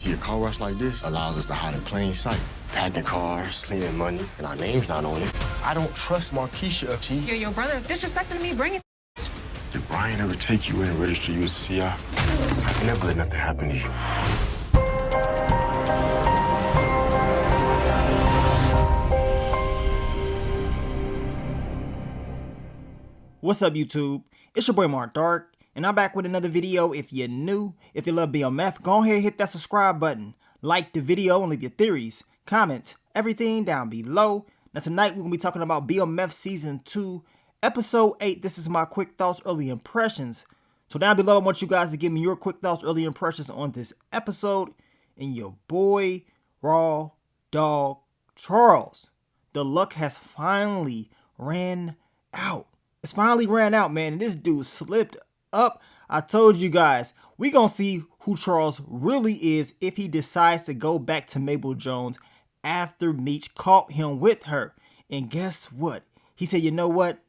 See, a car rush like this allows us to hide in plain sight. Packing cars, cleaning money, and our name's not on it. I don't trust Markeisha, T. Yeah, your brother's disrespecting me. Bring it. Did Brian ever take you in and register you as a CI? I never let nothing happen to you. What's up, YouTube? It's your boy Mark Dark, and I'm back with another video. If you're new, if you love BMF, go ahead and hit that subscribe button. Like the video and leave your theories, comments, everything down below. Now tonight we're going to be talking about BMF Season 2, Episode 8. This is my quick thoughts, early impressions. So down below I want you guys to give me your quick thoughts, early impressions on this episode. And your boy, Raw Dog Charles. The luck has finally ran out. It's finally ran out, man, and this dude slipped up. I told you guys, we gonna see who Charles really is if he decides to go back to Mabel Jones after Meech caught him with her. And guess what? He said, you know what?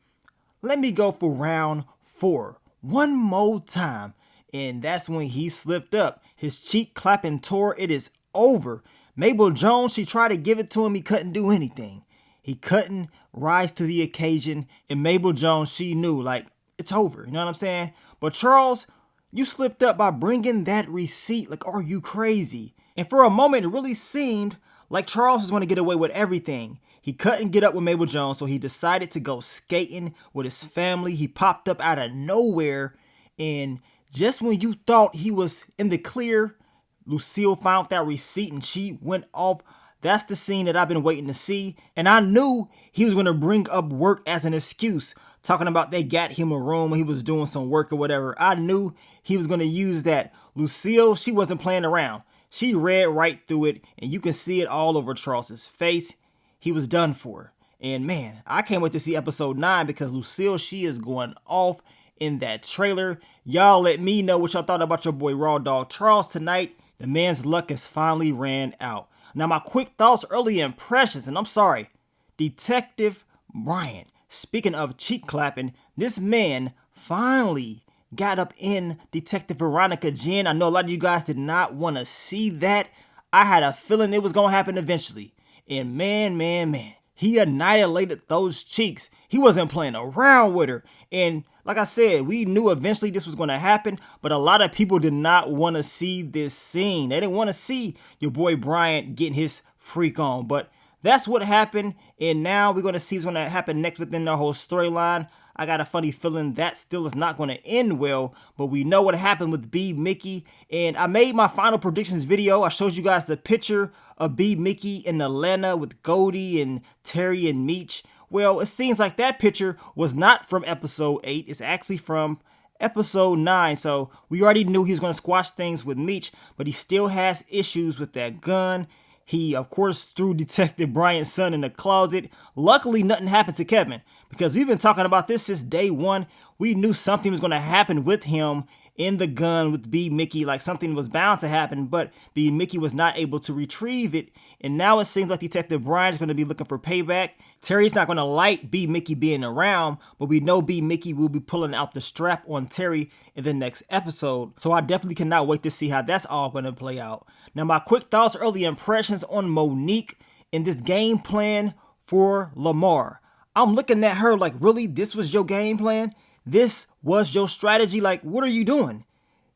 Let me go for round 4 one more time. And that's when he slipped up. His cheek clapping tore. It is over. Mabel Jones, she tried to give it to him. He couldn't do anything. He couldn't rise to the occasion, and Mabel Jones, she knew, like, it's over, you know what I'm saying? But Charles, you slipped up by bringing that receipt. Like, are you crazy? And for a moment, it really seemed like Charles was going to get away with everything. He couldn't get up with Mabel Jones, so he decided to go skating with his family. He popped up out of nowhere, and just when you thought he was in the clear, Lucille found that receipt, and she went off. That's the scene that I've been waiting to see. And I knew he was going to bring up work as an excuse. Talking about they got him a room when he was doing some work or whatever. I knew he was going to use that. Lucille, she wasn't playing around. She read right through it. And you can see it all over Charles's face. He was done for. And man, I can't wait to see episode 9 because Lucille, she is going off in that trailer. Y'all let me know what y'all thought about your boy Raw Dog Charles tonight. The man's luck has finally ran out. Now, my quick thoughts, early impressions, and I'm sorry, Detective Brian. Speaking of cheek clapping, this man finally got up in Detective Veronica Jen. I know a lot of you guys did not want to see that. I had a feeling it was going to happen eventually. And man, he annihilated those cheeks. He wasn't playing around with her. And like I said, we knew eventually this was going to happen, but a lot of people did not want to see this scene. They didn't want to see your boy Brian getting his freak on, but that's what happened. And now we're going to see what's going to happen next within the whole storyline. I got a funny feeling that still is not going to end well, but we know what happened with B. Mickey. And I made my final predictions video. I showed you guys the picture of B. Mickey in Atlanta with Goldie and Terry and Meech. Well, it seems like that picture was not from episode 8. It's actually from episode 9. So we already knew he was going to squash things with Meech, but he still has issues with that gun. He, of course, threw Detective Brian's son in the closet. Luckily, nothing happened to Kevin because we've been talking about this since day 1. We knew something was going to happen with him in the gun with B. Mickey, like something was bound to happen, but B. Mickey was not able to retrieve it. And now it seems like Detective Brian is going to be looking for payback. Terry's not going to like B. Mickey being around, but we know B. Mickey will be pulling out the strap on Terry in the next episode. So I definitely cannot wait to see how that's all going to play out. Now, my quick thoughts, early impressions on Monique in this game plan for Lamar. I'm looking at her like, really? This was your game plan? This was your strategy? Like, what are you doing?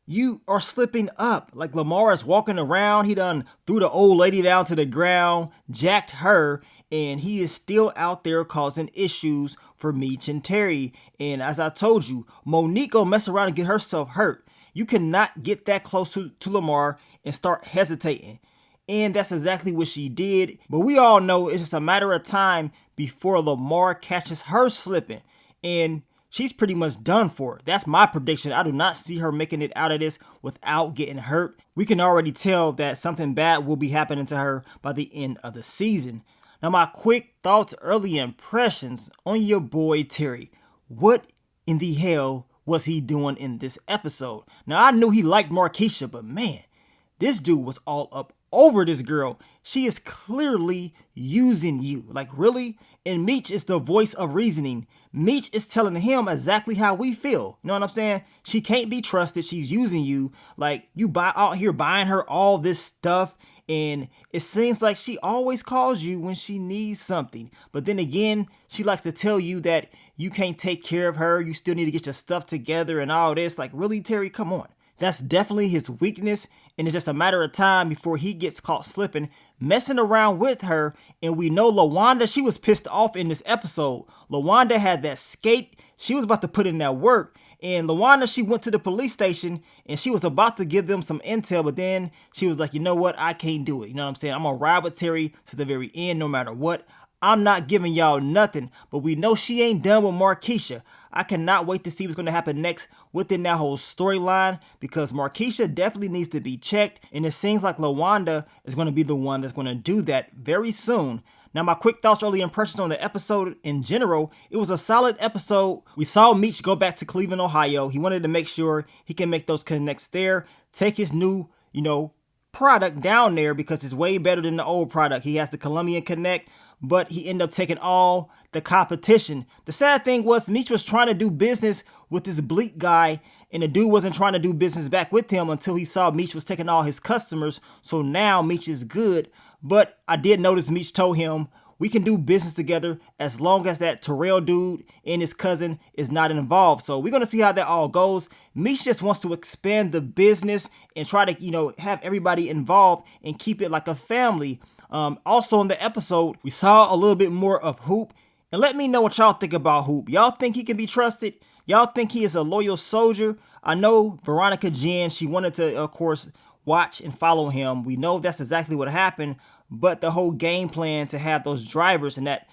You are slipping up. Like, Lamar is walking around. He done threw the old lady down to the ground, jacked her, and he is still out there causing issues for Meech and Terry. And as I told you, Monique will mess around and get herself hurt. You cannot get that close to Lamar and start hesitating. And that's exactly what she did. But we all know it's just a matter of time before Lamar catches her slipping. And she's pretty much done for. That's my prediction. I do not see her making it out of this without getting hurt. We can already tell that something bad will be happening to her by the end of the season. Now, my quick thoughts, early impressions on your boy Terry. What in the hell was he doing in this episode? Now, I knew he liked Markeisha, but man, this dude was all up over this girl. She is clearly using you. Like, really? And Meech is the voice of reasoning. Meech is telling him exactly how we feel. You know what I'm saying? She can't be trusted. She's using you. Like, you out here buying her all this stuff, and it seems like she always calls you when she needs something. But then again, she likes to tell you that you can't take care of her. You still need to get your stuff together and all this. Like, really, Terry? Come on. That's definitely his weakness, and it's just a matter of time before he gets caught slipping, messing around with her. And we know LaWanda, she was pissed off in this episode. LaWanda had that skate. She was about to put in that work. And LaWanda, she went to the police station and she was about to give them some intel, but then she was like, you know what? I can't do it. You know what I'm saying? I'm going to ride with Terry to the very end no matter what. I'm not giving y'all nothing, but we know she ain't done with Marquisha. I cannot wait to see what's going to happen next within that whole storyline, because Marquisha definitely needs to be checked, and it seems like LaWanda is going to be the one that's going to do that very soon. Now, my quick thoughts, early impressions on the episode in general, it was a solid episode. We saw Meech go back to Cleveland, Ohio. He wanted to make sure he can make those connects there, take his new, product down there, because it's way better than the old product. He has the Colombian Connect, but he ended up taking all the competition. The sad thing was Meech was trying to do business with this Bleak guy, and the dude wasn't trying to do business back with him until he saw Meech was taking all his customers. So now Meech is good. But I did notice Meech told him, we can do business together as long as that Terrell dude and his cousin is not involved. So we're going to see how that all goes. Meech just wants to expand the business and try to, have everybody involved and keep it like a family. Also in the episode, we saw a little bit more of Hoop. And let me know what y'all think about Hoop. Y'all think he can be trusted? Y'all think he is a loyal soldier? I know Veronica Jen, she wanted to, of course, watch and follow him. We know that's exactly what happened. But the whole game plan to have those drivers and that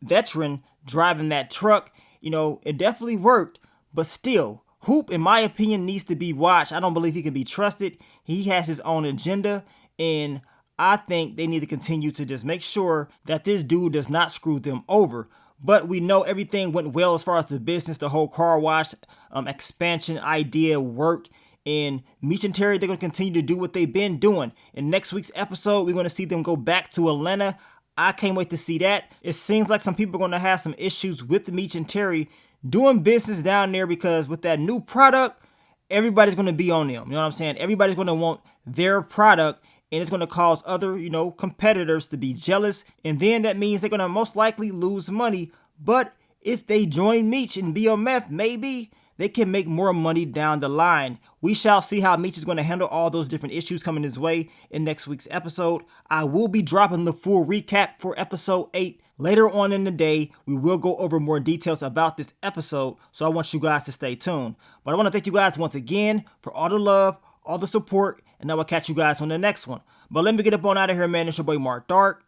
veteran driving that truck, it definitely worked. But still, Hoop, in my opinion, needs to be watched. I don't believe he can be trusted. He has his own agenda, and I think they need to continue to just make sure that this dude does not screw them over. But we know everything went well as far as the business. The whole car wash expansion idea worked. And Meech and Terry, they're going to continue to do what they've been doing. In next week's episode, we're going to see them go back to Atlanta. I can't wait to see that. It seems like some people are going to have some issues with Meech and Terry doing business down there, because with that new product, everybody's going to be on them. You know what I'm saying? Everybody's going to want their product, and it's going to cause other, competitors to be jealous. And then that means they're going to most likely lose money. But if they join Meech and BMF, maybe they can make more money down the line. We shall see how Meech is going to handle all those different issues coming his way in next week's episode. I will be dropping the full recap for episode 8 later on in the day. We will go over more details about this episode, so I want you guys to stay tuned. But I want to thank you guys once again for all the love, all the support, and I will catch you guys on the next one. But let me get up on out of here, man. It's your boy Mark Dark.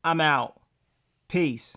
I'm out. Peace.